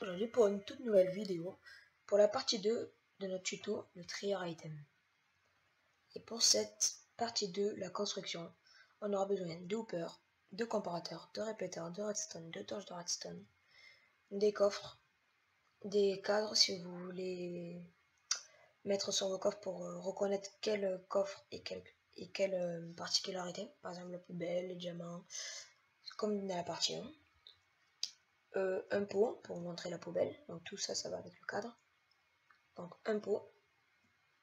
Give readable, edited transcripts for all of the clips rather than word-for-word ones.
aujourd'hui pour une toute nouvelle vidéo pour la partie 2 de notre tuto le trier item. Et pour cette partie 2, la construction, on aura besoin de hoopers, de comparateurs, de répéteurs, de redstone, de torches de redstone, des coffres, des cadres si vous voulez mettre sur vos coffres pour reconnaître quel coffre et quelle particularité, par exemple la poubelle, les diamants, comme dans la partie 1. Un pot pour montrer la poubelle, donc tout ça, ça va avec le cadre. Donc un pot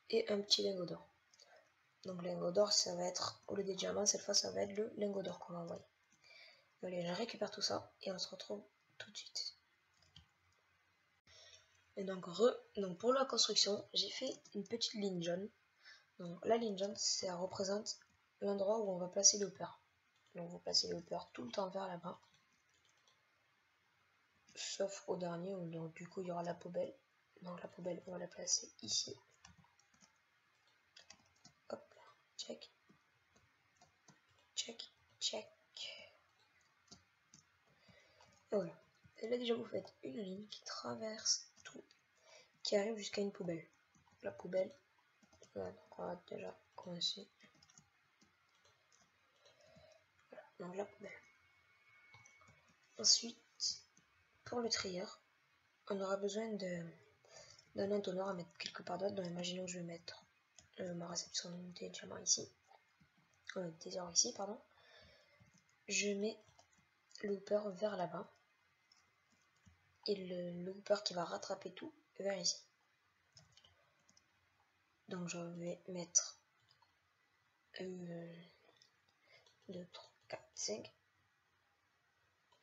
et un petit lingot d'or. Donc lingot d'or, ça va être, au lieu des diamants, cette fois, ça va être le lingot d'or qu'on va envoyer. Allez, je récupère tout ça et on se retrouve tout de suite. Et donc, pour la construction, j'ai fait une petite ligne jaune. Donc la ligne jaune, ça représente l'endroit où on va placer les hoopers. Donc vous placez les hoopers tout le temps vers là-bas. Sauf au dernier où donc, du coup il y aura la poubelle. Donc la poubelle, on va la placer ici. Hop là, check. Check, check. Et voilà. Et là déjà vous faites une ligne qui traverse tout, qui arrive jusqu'à une poubelle. La poubelle, voilà, donc on va déjà commencer. Voilà, donc la poubelle. Ensuite, pour le trieur, on aura besoin d'un entonnoir à mettre quelque part d'autre. Donc imaginons que je vais mettre ma réception des diamants ici, des ors ici, pardon. Je mets le hooper vers là-bas et le hooper qui va rattraper tout vers ici. Donc je vais mettre 1, 2, 3, 4, 5.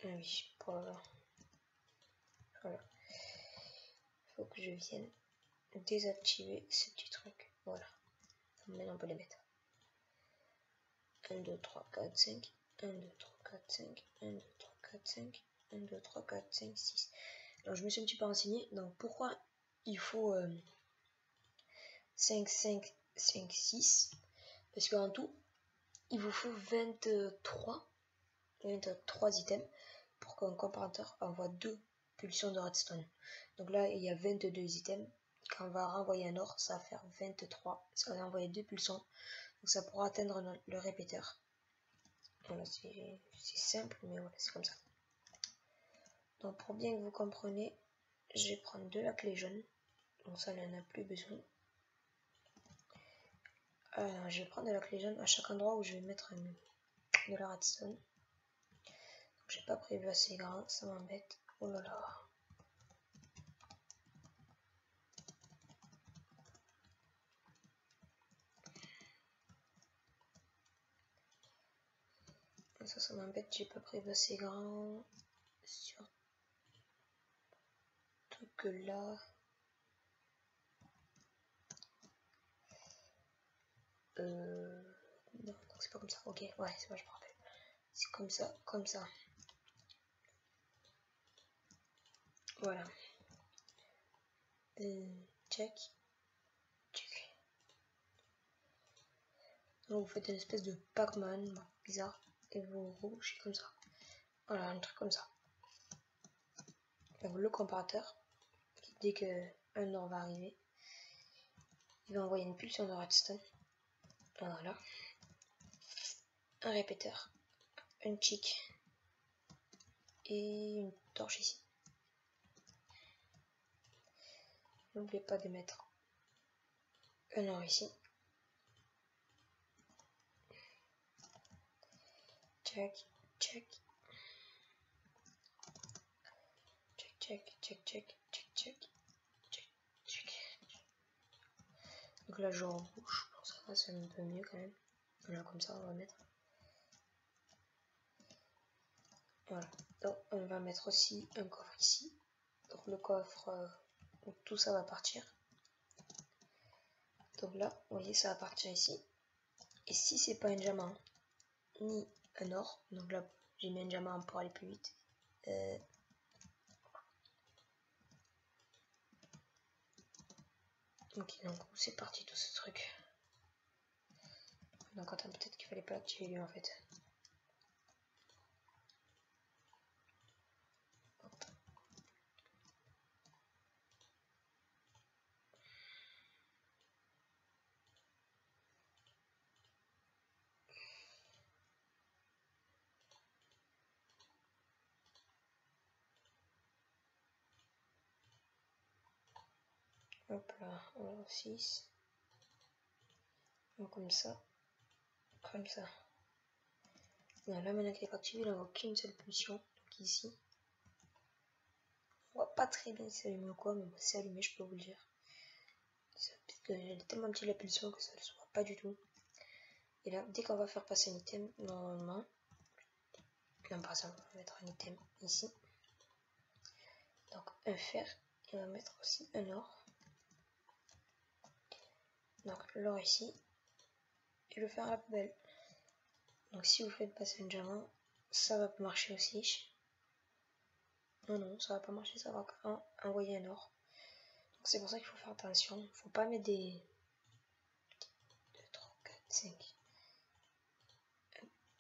Ah oui, voilà. Faut que je vienne désactiver ce petit truc. Voilà. Maintenant on peut les mettre. 1, 2, 3, 4, 5. 1, 2, 3, 4, 5. 1, 2, 3, 4, 5. 1, 2, 3, 4, 5, 6. Alors je me suis un petit peu renseigné. Donc pourquoi il faut 5, 5, 5, 6? Parce qu'en tout, il vous faut 23 items pour qu'un comparateur envoie 2 pulsions de redstone. Donc là, il y a 22 items. Quand on va renvoyer un or, ça va faire 23. Ça va envoyer 2 pulsions. Donc ça pourra atteindre le répéteur. Voilà, c'est simple, mais voilà, c'est comme ça. Donc pour bien que vous compreniez, je vais prendre de la clé jaune. Donc ça, on n'en a plus besoin. Je vais prendre de la clé jaune à chaque endroit où je vais mettre de la redstone. J'ai pas prévu assez grand, ça m'embête. Oh là là. Ça m'embête, j'ai pas prévu assez grand. Surtout que là. Non, c'est pas comme ça. Ok, ouais, c'est moi, je me rappelle. C'est comme ça, comme ça. Voilà. Check. Check. Donc vous faites une espèce de Pac-Man, bizarre, et vous rouchez comme ça. Voilà, un truc comme ça. Donc le comparateur, dès qu'un or va arriver, il va envoyer une pulsion de redstone. Voilà. Un répéteur, un chick et une torche ici. N'oubliez pas de mettre un or ici. Check, check. Check, check, check, check, check, check, check, check. Donc là je rebouche, pour ça va, c'est un peu mieux quand même. Voilà, comme ça on va mettre. Voilà, donc on va mettre aussi un coffre ici. Donc le coffre où tout ça va partir. Donc là, vous voyez, ça va partir ici. Et si c'est pas un diamant ni un or, donc là j'ai mis un diamant pour aller plus vite. Ok, donc c'est parti tout ce truc. Donc attends, peut-être qu'il fallait pas activer lui en fait. Hop. Hop là, alors 6. Comme ça. Comme ça. Là maintenant qu'il est activé, il n'aura qu'une seule pulsion. Donc ici. On voit pas très bien si c'est allumé ou quoi, mais c'est allumé, je peux vous le dire. Parce que elle est tellement petite la pulsion que ça ne se voit pas du tout. Et là, dès qu'on va faire passer un item, normalement, là, par exemple, on va mettre un item ici. Donc un fer, et on va mettre aussi un or. Donc l'or ici, et le fer à la poubelle. Donc si vous faites passer un diamant, ça va marcher aussi. Non, ça va pas marcher, ça va envoyer un or. Donc c'est pour ça qu'il faut faire attention. Il faut pas mettre des 2, 3, 4, 5.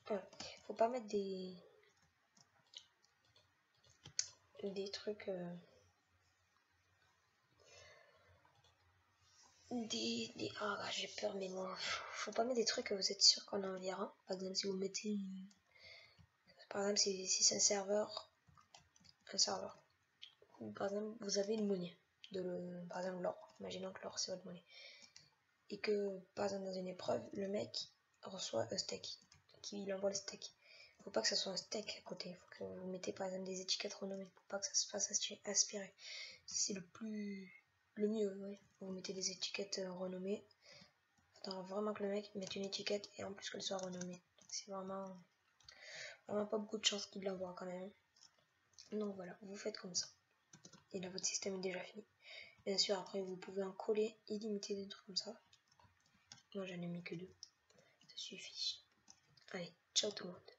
Voilà. Faut pas mettre des trucs ah j'ai peur, mais bon, faut pas mettre des trucs que vous êtes sûr qu'on en verra. Par exemple, si vous mettez par exemple si c'est un serveur, ou par exemple vous avez une monnaie par exemple l'or, imaginons que l'or c'est votre monnaie, et que par exemple dans une épreuve le mec reçoit un steak, qu'il envoie le steak. Faut pas que ça soit un steak à côté, faut que vous mettez par exemple des étiquettes renommées pour pas que ça se fasse aspirer. C'est le mieux, ouais. Vous mettez des étiquettes renommées. Faudra vraiment que le mec mette une étiquette et en plus qu'elle soit renommée. C'est vraiment pas beaucoup de chance qu'il l'envoie quand même. Donc voilà, vous faites comme ça. Et là votre système est déjà fini. Bien sûr après vous pouvez en coller illimité des trucs comme ça. Moi j'en ai mis que 2. Ça suffit. Allez, ciao tout le monde.